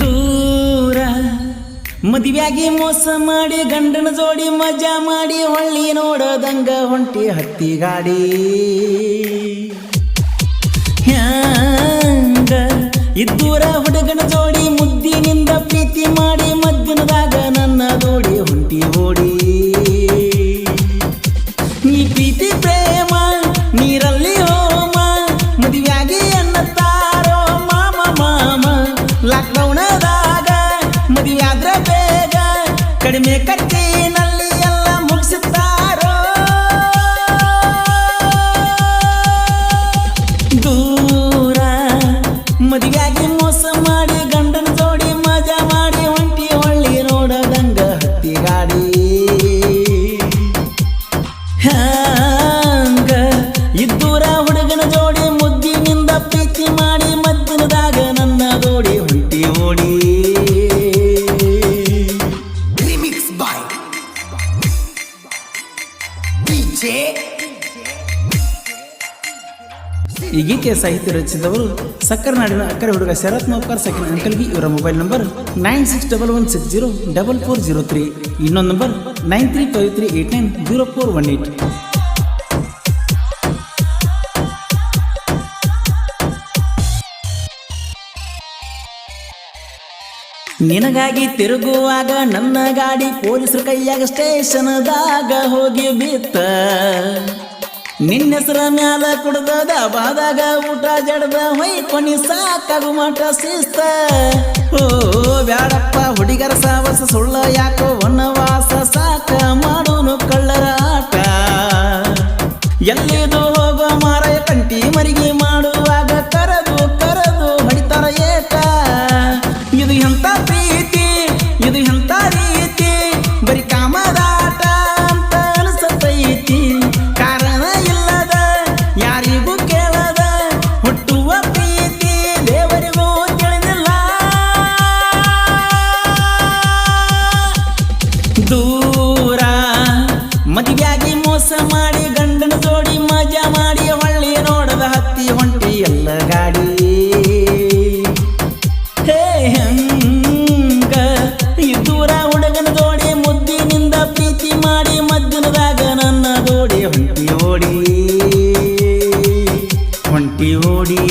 ದೂರ ಮದುವೆಯಾಗಿ ಮೋಸ ಮಾಡಿ ಗಂಡನ ಜೋಡಿ ಮಜಾ ಮಾಡಿ ಹೊಳ್ಳಿ ನೋಡದಂಗ ಹೊಂಟಿ ಹತ್ತಿ ಗಾಡಿ ಹ್ಯಾಂಗ ಇದ್ದೂರ ಹುಡುಗನ ಜೋಡಿ ಮುದ್ದಿನಿಂದ ಪ್ರೀತಿ ಮಾಡಿ ಮದ್ದಿನದಾಗ ನನ್ನ ಜೋಡಿ ಹೊಂಟಿ ಓಡಿ ನೀ ಪ್ರೀತಿ ಪ್ರೇಮ ನೀರಲ್ಲಿ ಹೋಮ ಮದುವೆಯಾಗಿ ಅನ್ನತ್ತಾರೋ ಮಾಮ ಮಾಮ ಲಾಕ್ಡೌನದಾಗ ಮದುವೆಯಾದ್ರ ಬೇಗ ಕಡಿಮೆ ಖರ್ಚಿನಲ್ಲಿ ಎಲ್ಲ ಮುಗಿಸುತ್ತಾರೋ ದೂರ ಮದುವೆಯಾಗಿ ಮೋಸ ಮಾಡಿ ಗಂಡನ ಜೋಡಿ ಮಜಾ ಮಾಡಿ ಹೊಂಟಿ ಹೊಳ್ಳಿ ನೋಡದಂಗ ಹತ್ತಿ ಗಾಡಿ ಹಂಗ ಇದ್ದೂರ ಹುಡುಗನ ಜೋಡಿ ಮುದ್ದಿನಿಂದ ಪ್ರೀತಿ ಮಾಡಿ ಮದ್ದಿನದಾಗ ನನ್ನ ಜೋಡಿ ಹೊಂಟಿ ಓಡಿ Remix by DJ. ಈ ಗೀತೆಯ ಸಾಹಿತ್ಯ ರಚಿಸಿದವರು ಸಕ್ಕರೆ ನಾಡಿನ ಅಕ್ಕರೆ ಹುಡುಗ ಶರತ್ ನೌಕರ್ ಸಕಿನ ಅಂಕಲ್ಗಿ. ಇವರ ಮೊಬೈಲ್ ನಂಬರ್ 9611604403. ಇನ್ನೊಂದು ನಂಬರ್ 9353890418. ನಿನಗಾಗಿ ತಿರುಗುವಾಗ ನನ್ನ ಗಾಡಿ ಪೊಲೀಸರ ಕೈಯಾಗ ಸ್ಟೇಷನ್ದಾಗ ಹೋಗಿ ಬಿತ್ತ. ನಿನ್ನ ಹೆಸರ ಮ್ಯಾಲ ಕುಡ್ದ ಬಾದಾಗ ಊಟ ಜಡ್ದ ಹೊಯ್ಕೊನಿ ಸಾಕಾಗು ಮಠ ಶಿಸ್ತ. ಓ ಬ್ಯಾಡಪ್ಪ ಹುಡುಗರ ಸಾವಸ ಸುಳ್ಳ ಯಾಕೋ ವನವಾಸ ಸಾಕ ಮಾಡೋನು ಕಳ್ಳರ ಆಟ. ಎಲ್ಲಿದು ಹೋಗೋ ಮಾರಾಯ ಕಂಟಿ ಮರಿಗೆ ಮಾಡುವಾಗ ಕರೆದು ಕರೆದು ಹೊಡಿತಾರ ಏಟ. ಇದು ಎಂತ ಪ್ರೀತಿ ಇದು ಎಂತ ರೀತಿ ಬರೀ ಕಾಮದಾಟ ಅಂತ ಅನಿಸತೈತಿ. ಕಾರಣ ಇಲ್ಲದ ಯಾರಿಗೂ ಕೇಳದ ಹುಟ್ಟುವ ಪ್ರೀತಿ ದೇವರಿಗೂ ತಿಳಿದಿಲ್ಲ. ದೂರ ಮದುವೆಯಾಗಿ ಮೋಸ ಮಾಡಿ ಗಂಡನ ಜೋಡಿ ಮಜಾ ಮಾಡಿ ಹೊಳ್ಳಿ ನೋಡದ ಹತ್ತಿ ಹೊಂಟಿ ಎಲ್ಲ ಗಾಡಿ. ಹೇ ಹಂಗ ಇದ್ದೂರ ಹುಡುಗನ ಜೋಡಿ ಮುದ್ದಿನಿಂದ ಪ್ರೀತಿ ಮಾಡಿ ಮದ್ದಿನದಾಗ ನನ್ನ ಜೋಡಿ ಹೊಂಟಿ ಓಡಿ ಹೊಂಟಿ ಓಡಿ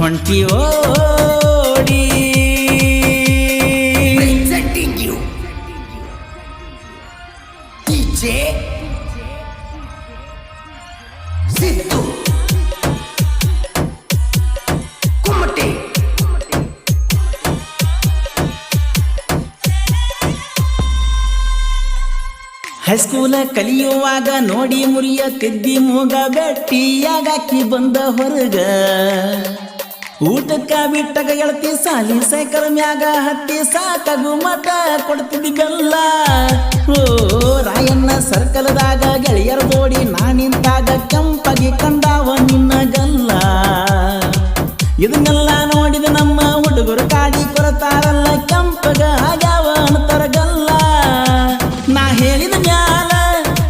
ಹೊಂಟಿ ಓಡಿ. Presenting you DJ Sidhu Kumate. ಹೈಸ್ಕೂಲ ಕಲಿಯುವಾಗ ನೋಡಿ ಮುರಿಯ ತಿದ್ದಿ ಮೂಗ ಬೆಟ್ಟಿಯಾಗಾಕಿ ಬಂದ ಹೊರಗ. ಊಟಕ್ಕ ಬಿಟ್ಟಗ ಗೆಳತಿ ಸಾಲಿ ಸೈಕಲ್ ಮ್ಯಾಗ ಹತ್ತಿ ಸಾಕಾಗು ಮಠ ಕೊಡ್ತಿದ್ದಿ ಬೆಲ್ಲ. ಓ ರಾಯಣ್ಣ ಸರ್ಕಲ್ದಾಗ ಗೆಳೆಯರ ಜೋಡಿ ನಾನಿಂತಾಗ ಕೆಂಪಗಿ ಕಂಡಾವ ನಿನ್ನ ಗಲ್ಲ. ಇದನ್ನೆಲ್ಲ ನೋಡಿದ ನಮ್ಮ ಹುಡುಗರು ಕಾಡಿ ಕೊರತಾರಲ್ಲ ಕೆಂಪಗ ಆಗ್ಯಾವ ಅಂತರ ಗಲ್ಲ. ನಾ ಹೇಳಿದ ಮ್ಯಾಲ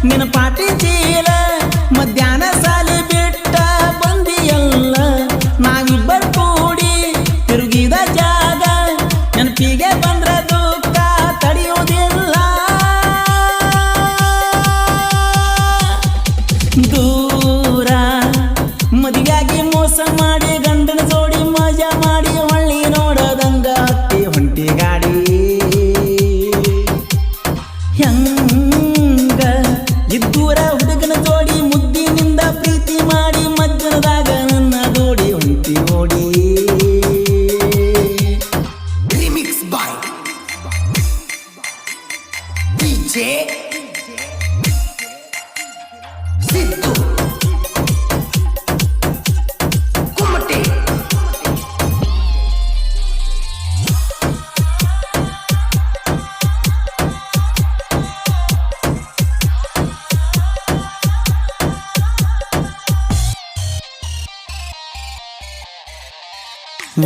ನಿನ್ನ ಪಾಟಿ ಚೀಲ ಮಧ್ಯಾಹ್ನ ಸಾಲಿ ಬಿಟ್ಟ ಬಂದಿಯಲ್ಲ. ನಾವಿಬ್ಬರು ಕೂಡಿ ತಿರುಗಿದ ಜಾಗ ನೆನಪಿಗೆ ಬಂದ್ರ ದುಃಖ ತಡೆಯುವುದಿಲ್ಲ. ದೂರ ಮದುವೆಯಾಗಿ ಮೋಸ ಮಾಡಿ ಗಂಡನ ಜೋಡಿ ಮಜಾ ಮಾಡಿ ಹೊಳ್ಳಿ ನೋಡದಂಗ ಹತ್ತಿ ಹೊಂಟಿ ಗಾಡಿ. ಹೆಂಗ ಇದ್ದೂರ ಹುಡುಗನ ಜೋಡಿ ಮುದ್ದಿನಿಂದ ಪ್ರೀತಿ ಮಾಡಿ ಮಧ್ಯಾಹ್ನದಾಗ ನನ್ನ ಜೋಡಿ ಹೊಂಟಿ ಓಡಿ. Remix by DJ Sidhu Kumate.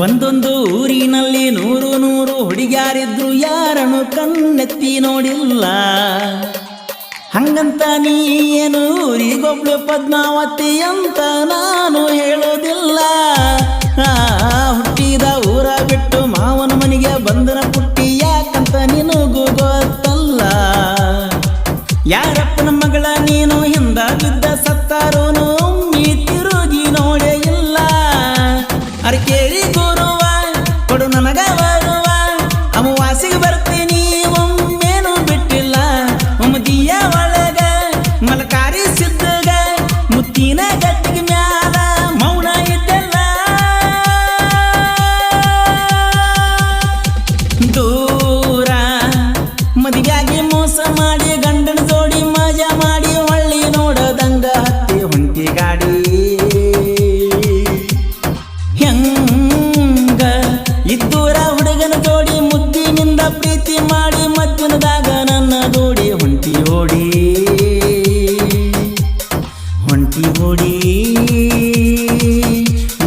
ಒಂದೊಂದು ಊರಿನಲ್ಲಿ ನೂರು ನೂರು ಹುಡುಗ್ಯಾರಿದ್ರು ಯಾರನ್ನು ಕಣ್ಣೆತ್ತಿ ನೋಡಿಲ್ಲ. ಹಂಗಂತ ನೀ ಏನು ಊರಿಗೊಬ್ಳು ಪದ್ಮಾವತಿ ಅಂತ ನಾನು ಹೇಳೋದಿಲ್ಲ. ಹುಟ್ಟಿದ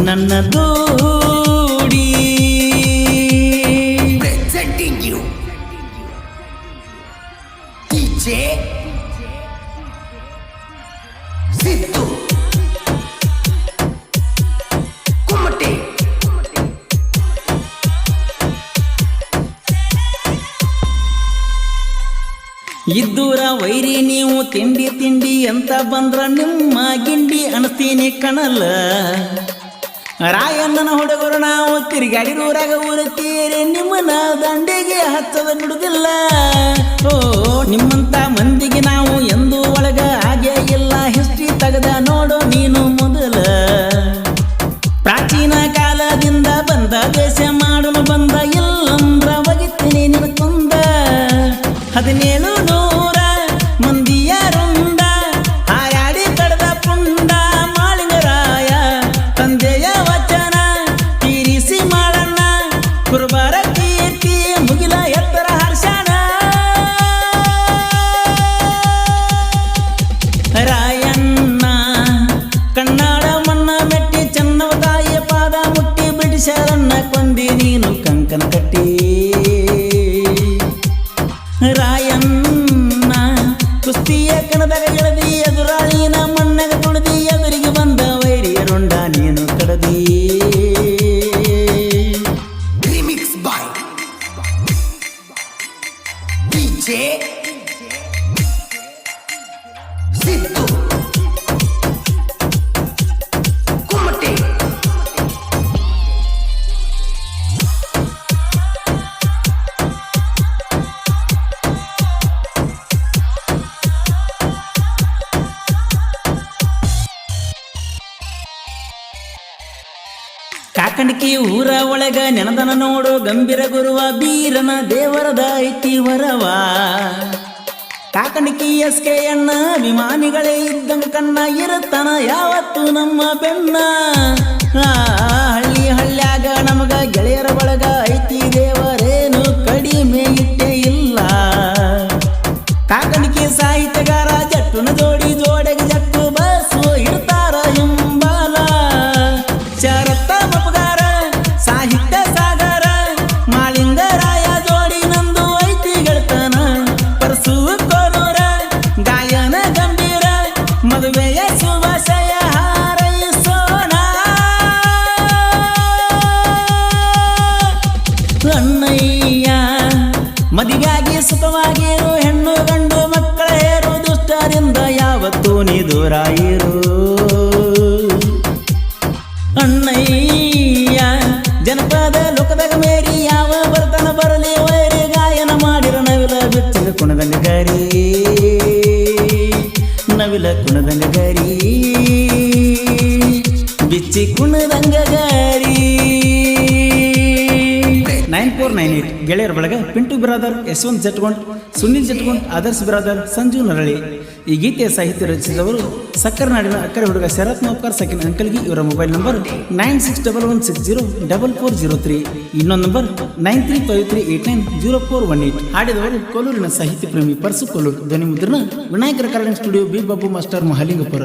ನನ್ನ ದೂಡಿ presenting you DJ Sidhu Kumate ಇದ್ದೂರ ವೈರಿ ನೀವು ತಿಂಡಿ ತಿಂಡಿ ಅಂತ ಬಂದ್ರ ನಿಮ್ಮ ಗಿಂಡಿ ಅನ್ಸ್ತೀನಿ ಕಣಲ್ಲ ರಾಯಣ್ಣನ ಹುಡುಗರು ನಾವು ತಿರುಗಾಡಿರೂರಾಗ ಊರತ್ತೀರಿ ನಿಮ್ಮನ ದಂಡೆಗೆ ಹಚ್ಚದ ಬಿಡುದಿಲ್ಲ ಓ ನಿಮ್ಮಂತ ಮಂದಿಗೆ ನಾವು ಎಂದೂ ಒಳಗ ಹಾಗೆ ಇಲ್ಲ ಹಿಸ್ಟ್ರಿ ತೆಗೆದ ನೋಡು ನೀನು ಮೊದಲ ಪ್ರಾಚೀನ ಕಾಲದಿಂದ ಬಂದ ದೇಶ ಮಾಡಲು ಬಂದ ಇಲ್ಲಂದ್ರ ಒಗಿತೀನಿ ನಿನ್ನ ಕುಂದ 1700 ಮಂದಿಯ ರುಂಡ ಹಾಯಾಡಿ ಕಡದ ಪುಂಡ ಮಾಳಿಂಗರಾಯ ತಂದೆಯ ವಚನ ತೀರಿಸಿ ಮಾಡಣ್ಣ ಕುರುಬರ ಕೀರ್ತಿ ಮುಗಿಲ ಎತ್ತರ ಹರ್ಷಣ ರಾಯಣ್ಣ ಕನ್ನಡ ಮಣ್ಣ ಮೆಟ್ಟಿ ಚೆನ್ನವ ತಾಯಿಯ ಪಾದ ಮುಟ್ಟಿ ಬ್ರಿಟಿಷರನ್ನ ಕೊಂದಿ ನೀನು ಕಂಕನ ಕಟ್ಟಿ ರಾಯಣ್ಣ ಕುಸ್ತಿಯ ಕಣದಾಗ ಗೆಳದಿ ಎದುರಾಳಿನ ಮಣ್ಣಗ ತುಳಿದಿ ಎದುರಿಗೆ ಬಂದ ವೈರಿಯ ರುಂಡ ನೀನು ಕಡದಿ remix by DJ Sidhu Kumate ಕಾಕಣಿಕಿ ಊರ ಒಳಗ ನೆನದನ ನೋಡು ಗಂಭೀರ ಗುರುವ ಬೀರನ ದೇವರದ ಐತಿ ವರವ ಕಾಕಣಿಕಿ ಎಸ್ಕೆ ಅಣ್ಣ ಅಭಿಮಾನಿಗಳೇ ಇದ್ದಂಗ ಕಣ್ಣ ಇರುತ್ತಾನ ಯಾವತ್ತು ನಮ್ಮ ಬೆನ್ನ ಹಳ್ಳಿ ಹಳ್ಳ್ಯಾಗ ನಮಗ ಗೆಳೆಯರ ಬಳಗ ಐತಿ ದೇವರೇನು ಕಡಿಮೆ ಇಟ್ಟೇ ಇಲ್ಲ ಕಾಕಣಿಕಿ ಸಾಹಿತ್ಯಗಾರ ಜಟ್ಟುನ ಜೋಡಿ ಜೋಡೆಗೆ ಜಟ್ಟು ಬಸ್ಸು ಇಡ್ತಾರ ಹಿಂಬಾಲ ಶರತ್ತ ಮಪಗಾರ ಸಾಹಿತ್ಯ ಸಾಗರ ಮಾಳಿಂಗರಾಯ ಜೋಡಿ ನಂದು ಐತಿ ಗೆಳತನ ಪರಸು ಕೋನೂರ ಗಾಯನ ಗಂಭೀರ ಮದುವೆಯ ಶುಭಾಶಯ ಹಾರೈಸೋಣ ಅಣ್ಣಯ್ಯ ಮದಿಗಾಗಿ ಸುಖವಾಗಿರು ಹೆಣ್ಣು ಗಂಡು ಮಕ್ಕಳ ಹೇರು ದುಷ್ಟರಿಂದ ಯಾವತ್ತೂ ನೀ ದೂರ ಇರು ಅಣ್ಣಯ್ಯ ಜನಪದ ಲೋಕದಾಗ ಮೇರಿ ಯಾವ ಬರ್ತನ ಬರಲಿ ವೈರಿ ಗಾಯನ ಮಾಡಿರ ನವಿಲ ಬಿಚ್ಚಲ ಕುಣದಂಗ ಗರಿ ನವಿಲ ಕುಣದಂಗ ಗರಿ ಬಿಚ್ಚಿ ಕುಣದಂಗ ಗರಿ 9498 ಗೆಳೆಯರ ಬಳಗ ಪಿಂಟು ಬ್ರಾದರ್ ಯಶವಂತ್ ಜಟ್ಗೊಂಡ್ ಸುನಿಲ್ ಜಟ್ಗೊಂಡ್ ಆದರ್ಶ್ ಬ್ರಾದರ್ ಸಂಜು ನರಳಿ ಈ ಗೀತೆಯ ಸಾಹಿತ್ಯ ರಚಿಸಿದವರು ಸಕ್ಕರನಾಡಿನ ಅಕ್ಕರೆ ಹುಡುಗ ಶರತ್ ನೌಕರ್ ಸಕಿನ್ ಅಂಕಲ್ಗಿ ಇವರ ಮೊಬೈಲ್ ನಂಬರ್ 9611604403 ಇನ್ನೊಂದು ನಂಬರ್ 9353890418 ಹಾಡಿದವರು ಕೋಲೂರಿನ ಸಾಹಿತ್ಯ ಪ್ರೇಮಿ ಪರ್ಸು ಕೋಲೂರು ಧ್ವನಿ ಮುದ್ರಣ Vinayaka recording studio B Babu master Mahalingapura